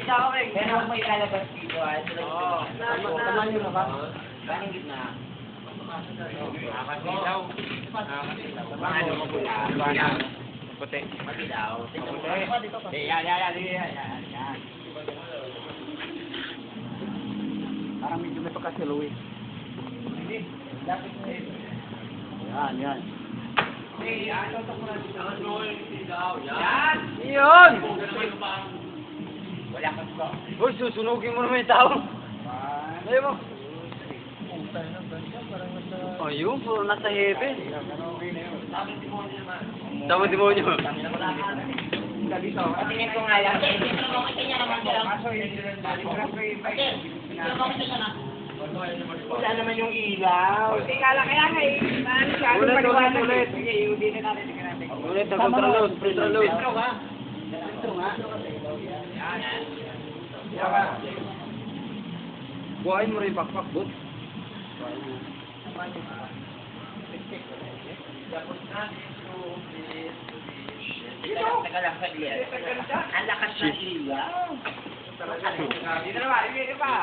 Pero huwag mo ilalabas dito, ah. Tama nyo na ba? Parang gitna. Nakakasilaw. Ano mo pula? Puti. Madilaw. Yan. Parang medyo may pagkasilo eh. Yan. Yan! Yun! Wala kang ba? Uy, susunugin mo naman yung tao. Ayaw mo. Ayun, puro nasa hepe. Tama demonyo. Patingin ko nga lang. Wala naman yung ilaw. Kaya nga Ulit. Sige, iudin na natin. Ulit, control load. Buhayin mo rin pakpak, bot. Teka lang, saglit. Ang lakas ng ilaw. Dito na ba?